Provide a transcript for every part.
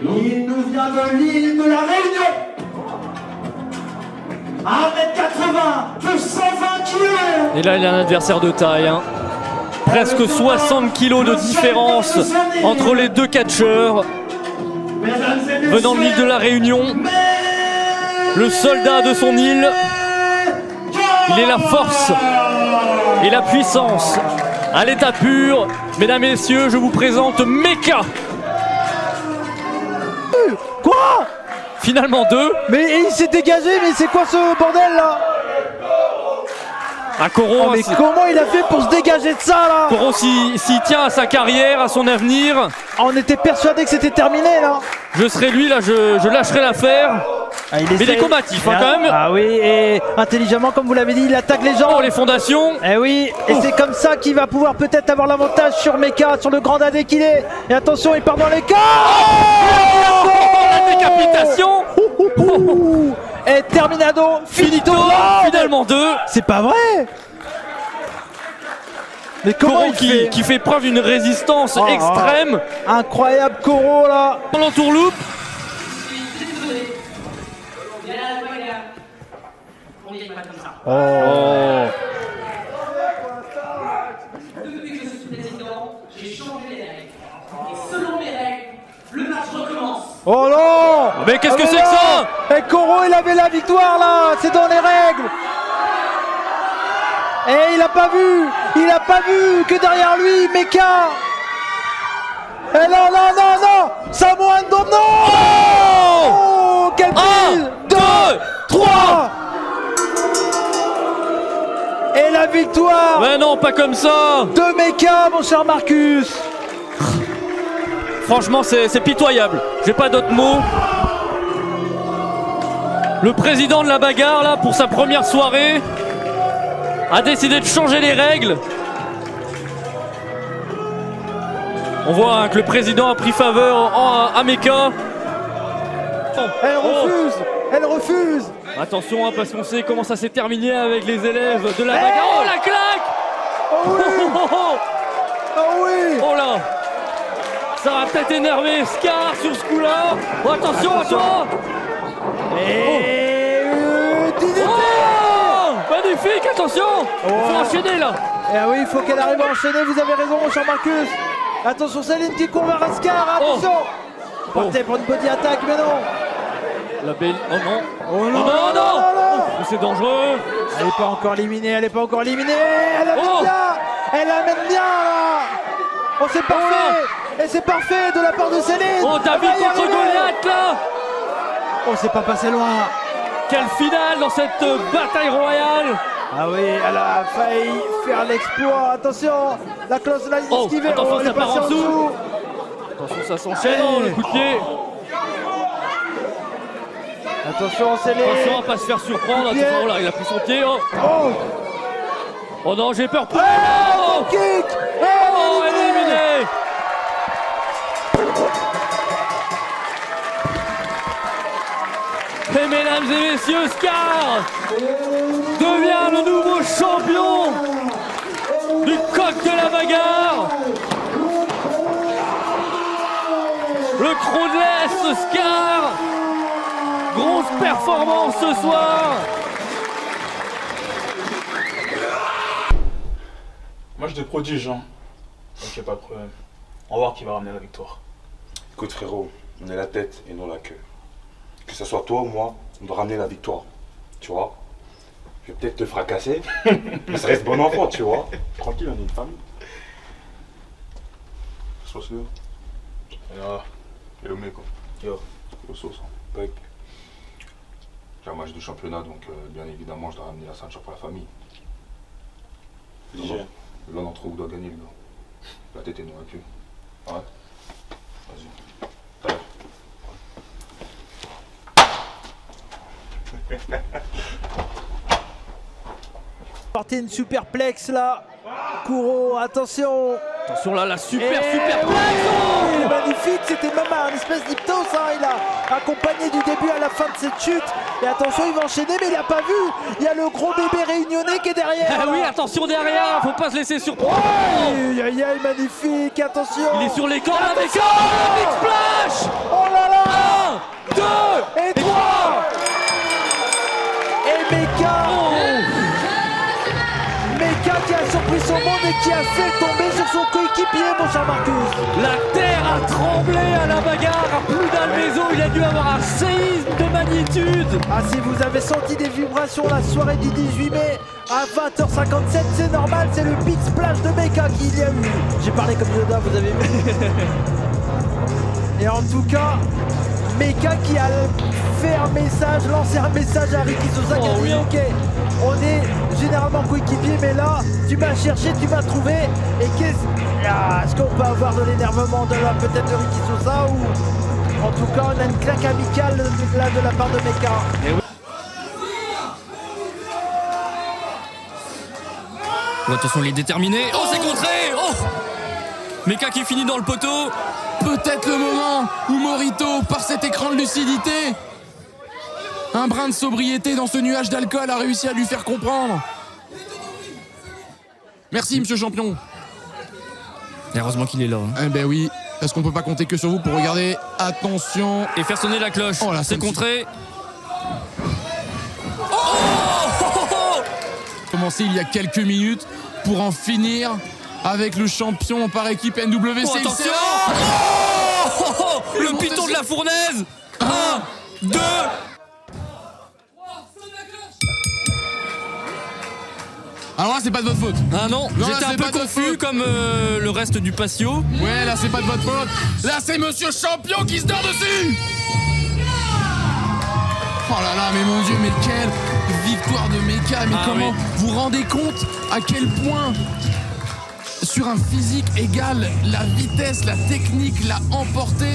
Il nous vient de l'île de la Réunion. 1m80, plus 120 kg. Et là, il a un adversaire de taille. Hein. Presque 60 kg de différence entre les deux catcheurs. Venant de l'île de la Réunion, le soldat de son île, il est la force et la puissance à l'état pur. Mesdames et messieurs, je vous présente Mecha. Quoi? Finalement deux. Mais il s'est dégagé, mais c'est quoi ce bordel là? Un Coro, Oh, mais comment il a fait pour se dégager de ça là? Coro s'il tient à sa carrière, à son avenir. On était persuadé que c'était terminé là. Je serai lui là, je lâcherai l'affaire. Ah, Mais il est combatif hein, quand même. Ah oui, et intelligemment comme vous l'avez dit, il attaque les gens. Oh, les fondations. Eh oui, et c'est comme ça qu'il va pouvoir peut-être avoir l'avantage sur Mecha, sur le grand dadé qu'il est. Et attention, il part dans les cas. Oh, la décapitation. Et Terminado, finito. Finalement deux. C'est pas vrai. Mais comment Coro qui fait preuve d'une résistance extrême. Incroyable Coro là. Dans l'entourloupe. Oh. Depuis que je suis président, j'ai changé les règles. Et selon mes règles, le match recommence. Oh non. Mais qu'est-ce que c'est que ça? Et Coro il avait la victoire là. C'est dans les règles. Et il a pas vu que derrière lui, Mecha. Et non, Samoan Dom, non. Oh, quel prise. 2, 3. Et la victoire Mais non, pas comme ça. de Mecha, mon cher Marcus. Franchement, c'est pitoyable. J'ai pas d'autres mots. Le président de la bagarre, là, pour sa première soirée, a décidé de changer les règles. On voit hein, que le président a pris faveur à Mecha. Elle refuse. Attention, hein, parce qu'on sait comment ça s'est terminé avec les élèves de la bagarre. Oh, la claque. Oh oui. Oh oui. Oh là. Ça va peut-être énerver Scar sur ce coup-là. Oh, attention à toi. Et Oh, magnifique, attention. Il faut enchaîner là. Eh oui, il faut qu'elle arrive à enchaîner, vous avez raison mon cher Marcus. Attention Céline qui court vers Ascar, attention. Partez pour une body attack, mais non. La belle... Oh non. Oh non, Oh, c'est dangereux. Elle n'est pas encore éliminée, Elle amène bien là. Oh c'est parfait. Et c'est parfait de la part de Céline. Oh, David Elle va y contre arriver. Goliath là. Oh c'est pas passé loin. Quelle finale dans cette bataille royale. Ah oui, elle a failli faire l'exploit. Attention, la close là, Oh, esquivée. attention, Elle ça est part passée en en dessous. dessous. Attention, ça s'enchaîne. Oh, le coup de pied. Attention, Céline. Attention à pas se faire surprendre. Attention, oh là, il a pris son pied. Oh, Oh, oh non, j'ai peur pour oh, kick. Oh, elle est éliminée. Et mesdames et messieurs, Scar devient le nouveau champion du coq de la bagarre. Le croc de l'Est, Scar. Grosse performance ce soir. Moi je te prodige, hein. Donc pas de problème. On va voir qui va ramener la victoire. Écoute frérot, on est la tête et non la queue. Que ce soit toi ou moi, on doit ramener la victoire. Tu vois? Je vais peut-être te fracasser, mais ça reste bon enfant, tu vois? Tranquille, on est une famille. Sois sûr. Et au mec quoi. Yo, sauce, pec. J'ai un match de championnat, donc bien évidemment, je dois ramener la ceinture pour la famille. L'un d'entre vous doit gagner, le gars. La tête est non vaincue. Ouais. Vas-y. Portez une superplex là. Kuro, attention. Attention là, la super Et plex. oui, magnifique, c'était même un espèce d'hypnose, hein. Il a accompagné du début à la fin de cette chute. Et attention, il va enchaîner, mais il n'a pas vu. Il y a le gros bébé réunionnais qui est derrière. Ah oui, attention derrière, faut pas se laisser surprendre. Aïe, aïe, Aïe aïe, magnifique, attention. Il est sur les cordes, la Mecha. Attention. Big splash. Oh là là. 1, 2 Et 3. Et Mecha. Mecha qui a surpris son monde et qui a fait tomber sur son coéquipier, mon cher Marcus. La terre a tremblé à la bagarre, à plus d'un maison, il a dû avoir un séisme de magnitude. Ah, si vous avez senti des vibrations la soirée du 18 mai à 20h57, c'est normal, c'est le big splash de Mecha qu'il y a eu. J'ai parlé comme Yoda, vous avez vu. Et en tout cas, Mecha qui a fait un message, lancé un message à Ricky Sosa qui a dit oui. ok, on est généralement coéquipiers, mais là, tu m'as cherché, tu m'as trouvé. Et est-ce qu'on peut avoir de l'énervement peut-être de Ricky Sosa ou en tout cas on a une claque amicale là de la part de Mecha. Oh, attention, il est déterminé. Oh, c'est contré. Oh, Mecha qui finit dans le poteau. Peut-être le moment où Morito, par cet écran de lucidité, un brin de sobriété dans ce nuage d'alcool, a réussi à lui faire comprendre. Merci, monsieur champion. Heureusement qu'il est là. Hein. Eh ben oui, parce qu'on peut pas compter que sur vous pour regarder. Attention. Et faire sonner la cloche. Oh là, c'est ça me contré. Commencé il y a quelques minutes pour en finir avec le champion par équipe NWC. Oh, attention. Le monté piton de sur- la fournaise. 1, 2. Alors là, c'est pas de votre faute. Ah non, Non, j'étais un c'est peu pas de confus faute. comme le reste du patio. Ouais, là, c'est pas de votre faute. Là, c'est monsieur champion qui se dort dessus. Oh là là, mais mon Dieu, mais quelle victoire de Mecha. Mais Ah comment oui. vous vous rendez compte à quel point sur un physique égal, la vitesse, la technique l'a emporté.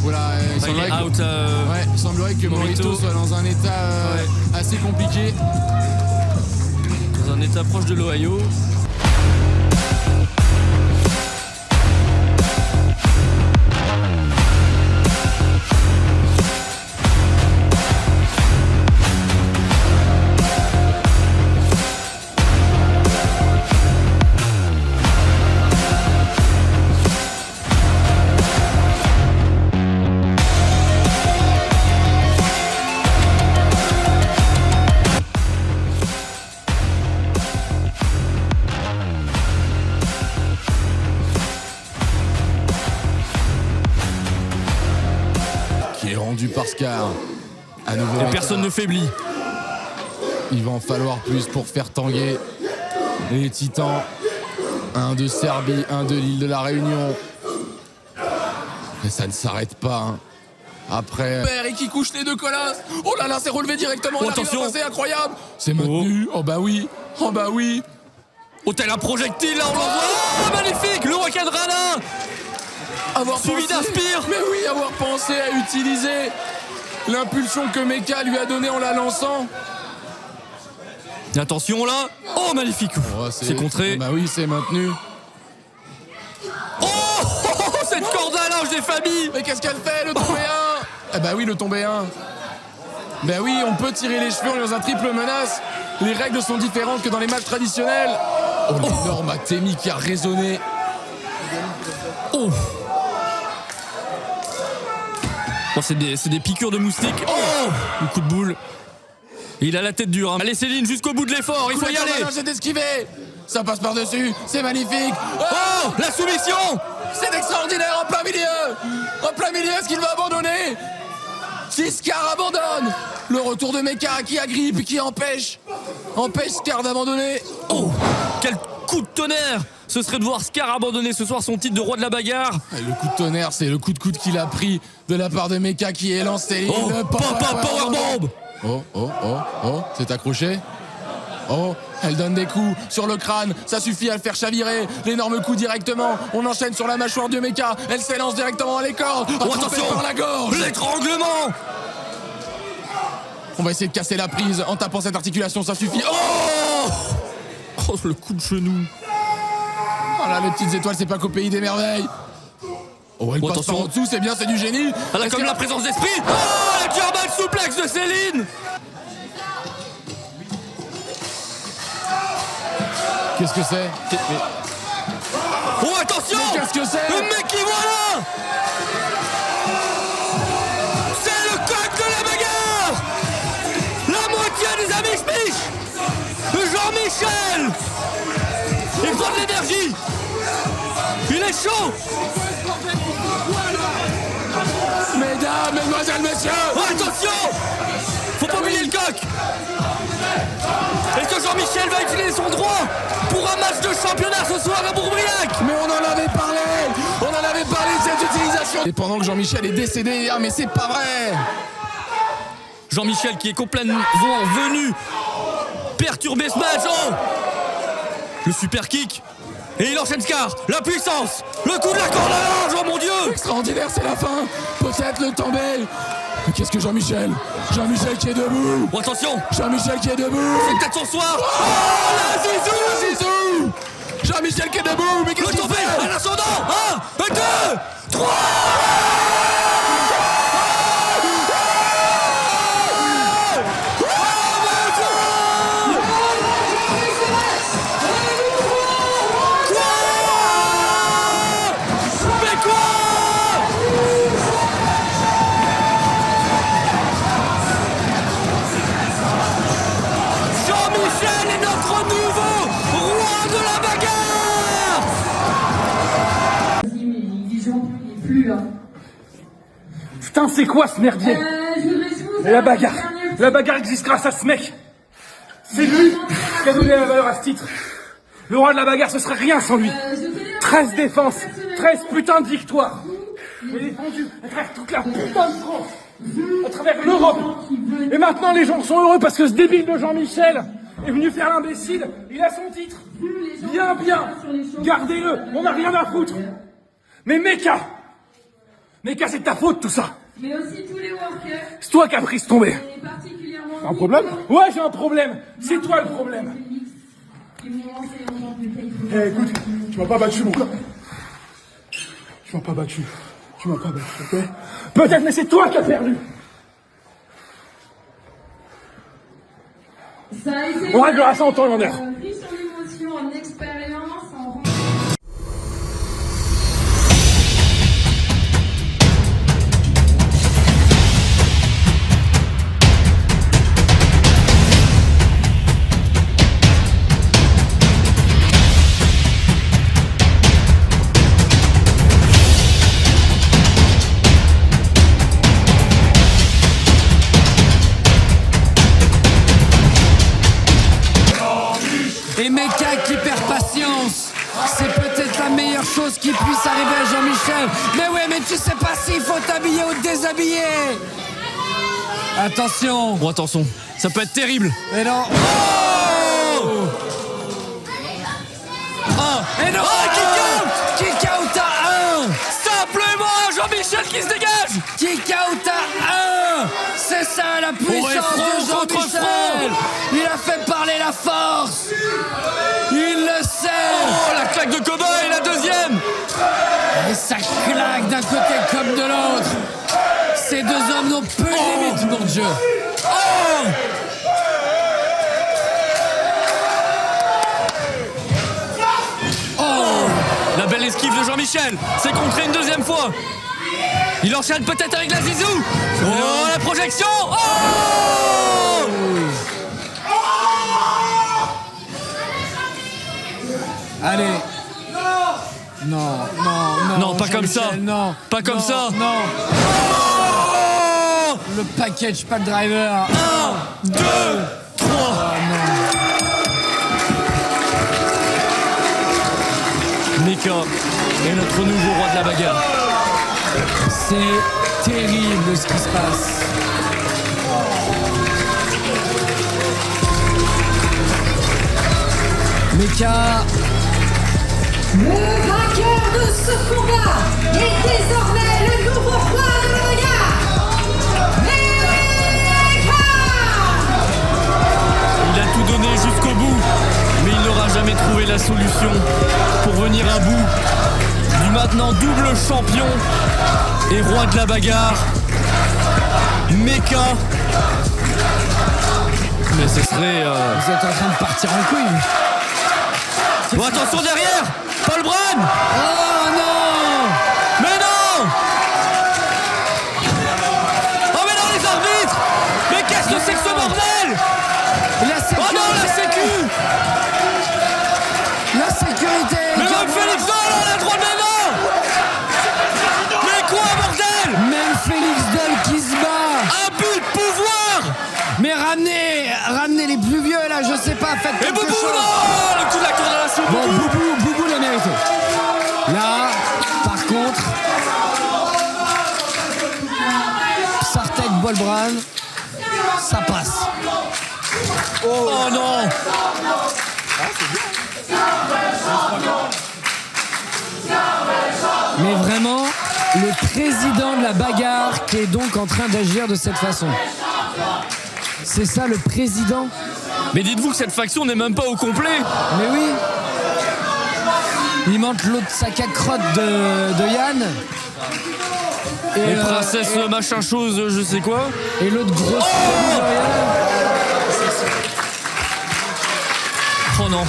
Voilà, il Il semblerait est que, out. ouais, il semblerait que Morito Morito soit dans un état assez compliqué. Dans un état proche de l'Ohio. Qui est rendu par Scar. À nouveau. Et personne ne faiblit. Il va en falloir plus pour faire tanguer les Titans. Un de Serbie, un de l'île de la Réunion. Mais ça ne s'arrête pas. Hein. Après. Et qui couche les deux colosses. Oh là là, c'est relevé directement. Oh, attention. C'est incroyable. C'est maintenu. Oh bah oui. Oh bah oui. Oh, tel un projectile là, on l'envoie. Oh, magnifique. Le requin de Ralin. Avoir Suivi pensé- d'Aspire. Mais oui, avoir pensé à utiliser l'impulsion que Mecha lui a donnée en la lançant. Et attention là. Oh, magnifique. Oh, c'est contré. Bah oui, c'est maintenu. Oh, cette corde à linge des familles. Mais qu'est-ce qu'elle fait, le tombé 1? Eh bah oui, le tombé 1. Ben oui, on peut tirer les cheveux dans un triple menace. Les règles sont différentes que dans les matchs traditionnels. Oh, l'énorme Atemi qui a résonné. Oh. Oh, c'est des piqûres de moustiques. Oh, un coup de boule. Il a la tête dure. Hein. Allez Céline, jusqu'au bout de l'effort, il faut y aller. C'est esquivé. Ça passe par-dessus, c'est magnifique. Oh, la soumission. C'est extraordinaire en plein milieu. En plein milieu, est-ce qu'il va abandonner? Scar abandonne. Le retour de Mecha qui agrippe, qui empêche Scar d'abandonner. Oh, quel coup de tonnerre. Ce serait de voir Scar abandonner ce soir son titre de roi de la bagarre. Et le coup de tonnerre, c'est le coup de coude qu'il a pris de la part de Mecha qui est lancé. Oh, Le powerbomb. Oh, c'est accroché. Oh, elle donne des coups sur le crâne, ça suffit à le faire chavirer. L'énorme coup directement, on enchaîne sur la mâchoire de Mecha. Elle s'élance directement à l'écorne, attrapée attention, par la gorge. l'étranglement. On va essayer de casser la prise en tapant cette articulation, ça suffit. Oh, le coup de genou. Oh là, les petites étoiles, c'est pas qu'au pays des merveilles. Oh, elle passe attention. par en dessous, c'est bien, c'est du génie. Elle a comme la présence d'esprit. Oh, la German suplex de Céline. Qu'est-ce que c'est? attention! Mais qu'est-ce que c'est? Le mec qui voilà! C'est le coq de la bagarre! La moitié des amis Smith! Jean-Michel! Il prend de l'énergie! Il est chaud! Mesdames, mesdemoiselles, messieurs! Oh, attention! Faut pas oublier le coq! Est-ce que Jean-Michel va utiliser son droit pour un match de championnat ce soir à Bourbriac? Mais on en avait parlé! On en avait parlé de cette utilisation! Et pendant que Jean-Michel est décédé, ah mais c'est pas vrai! Jean-Michel qui est complètement venu perturber ce match. Oh, le super kick. Et il enchaîne Scar. La puissance. Le coup de la corde à linge. Oh mon Dieu. Extraordinaire, c'est la fin! Peut-être le temps belle! Mais qu'est-ce que Jean-Michel? Jean-Michel qui est debout! Oh, attention. Jean-Michel qui est debout! C'est peut-être son soir. Oh, la Zizou! Jean-Michel qui est debout! Mais qu'est-ce Le qu'il tombé. fait? À l'ascendant. 1, 2, 3. Putain, c'est quoi ce merdier? Et la bagarre existe grâce à ce mec. C'est lui qui a donné la valeur à ce titre. Le roi de la bagarre, ce serait rien sans lui. 13 défenses, 13 putains de victoires. Il est défendu à travers toute la putain de France, à travers l'Europe. Et maintenant, les gens sont heureux parce que ce débile de Jean-Michel est venu faire l'imbécile. Il a son titre. Bien, gardez-le, on n'a rien à foutre. Mais Mecca, c'est de ta faute tout ça. Mais aussi tous les workers. C'est toi qui as pris ce tombé. Et particulièrement. T'as un problème? Ouais, j'ai un problème. C'est toi le problème. Eh, écoute, tu m'as pas battu, mon gars. Tu m'as pas battu, ok? Peut-être, mais c'est toi qui as perdu. Ça a été. On réglera ça en temps et en heure. Riche en émotions, en expérience, en. Et Mecca qui perd patience. C'est peut-être la meilleure chose qui puisse arriver à Jean-Michel. Mais ouais, mais tu sais pas s'il faut t'habiller ou te déshabiller. Attention. Bon, attention, ça peut être terrible. Mais non. Oh, Et non. Kick out à 1. Simplement Jean-Michel qui se dégage. Kick out à 1. C'est ça la puissance de Jean-Michel. Il a fait parler la force. Il le sait. Oh, la claque de cow-boy, la deuxième. Et ça claque d'un côté comme de l'autre. Ces deux hommes n'ont peu de limites, mon Dieu. La belle esquive de Jean-Michel. C'est contré une deuxième fois. Il enchaîne peut-être avec la Zizou. Oh, la projection. Oh, Allez. Non, pas comme ça. Non. Pas comme ça. Non. Oh, Le package, pas le driver. 1, 2, 3. Mecca est notre nouveau roi de la bagarre. C'est terrible ce qui se passe. Mecca. Le vainqueur de ce combat est désormais le nouveau roi de la bagarre. Mecca. Il a tout donné jusqu'au bout, mais il n'aura jamais trouvé la solution pour venir à bout du maintenant double champion et roi de la bagarre, Mecca. Mais ce serait... Vous êtes en train de partir en couille. Bon, attention derrière, Paul Brun. faites Et quelque Boubou, chose. non, le coup de la condamnation. Bon, Boubou l'a mérité. Là, par contre, Sartek Bolbran, ça passe. Oh non. Mais vraiment, le président de la bagarre qui est donc en train d'agir de cette façon. C'est ça le président? Mais dites-vous que cette faction n'est même pas au complet. Mais oui. Il manque l'autre sac à crotte de Yann. Et Les princesses machin chose, je sais quoi. Et l'autre grosse. Oh non.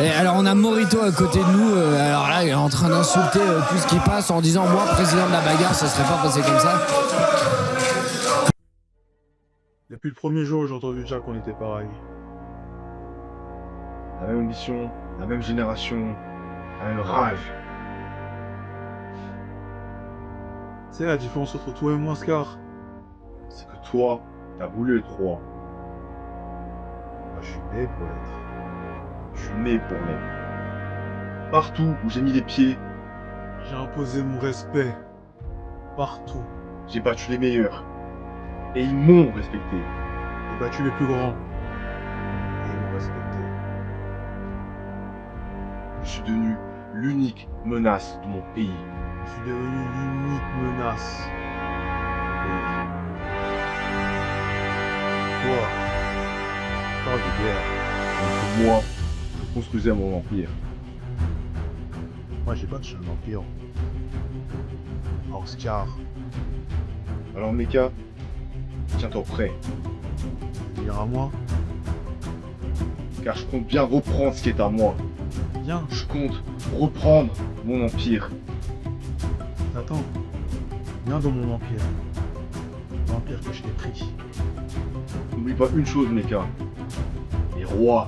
Et alors on a Morito à côté de nous, alors là il est en train d'insulter tout ce qui passe en disant moi président de la bagarre ça serait pas passé comme ça. Depuis le premier jour, j'ai entendu dire qu'on était pareil. La même ambition, la même génération, la même rage. C'est la différence entre toi et moi, Scar. C'est que toi, t'as voulu être roi. Moi, je suis né pour l'être. Je suis né pour l'être. Partout où j'ai mis les pieds, j'ai imposé mon respect. Partout. J'ai battu les meilleurs. Et ils m'ont respecté. J'ai battu les plus grands. Et ils m'ont respecté. Je suis devenu l'unique menace de mon pays. Je suis devenu l'unique menace. Oui. Toi, tu parles de guerre. Alors que moi, je construisais mon empire. Moi, j'ai pas de seul empire. Alors, Scar. Alors, Mecha, tiens-toi prêt. Venir à moi. Car je compte bien reprendre ce qui est à moi. Bien. Je compte reprendre mon empire. Attends. Viens dans mon empire. L'empire que je t'ai pris. N'oublie pas une chose, Mecha. Les rois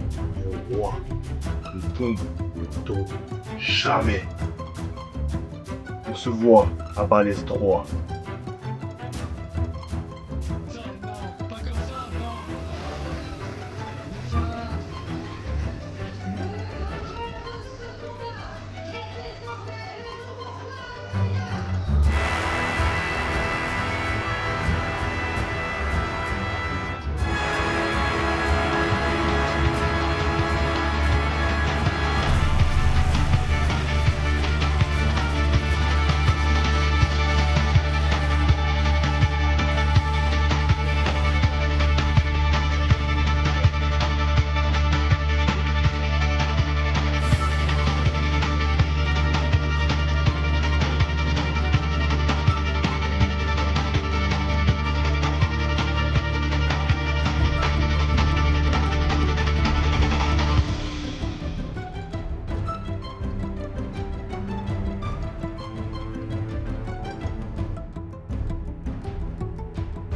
ne tombent jamais. On se voit à Balèze 3.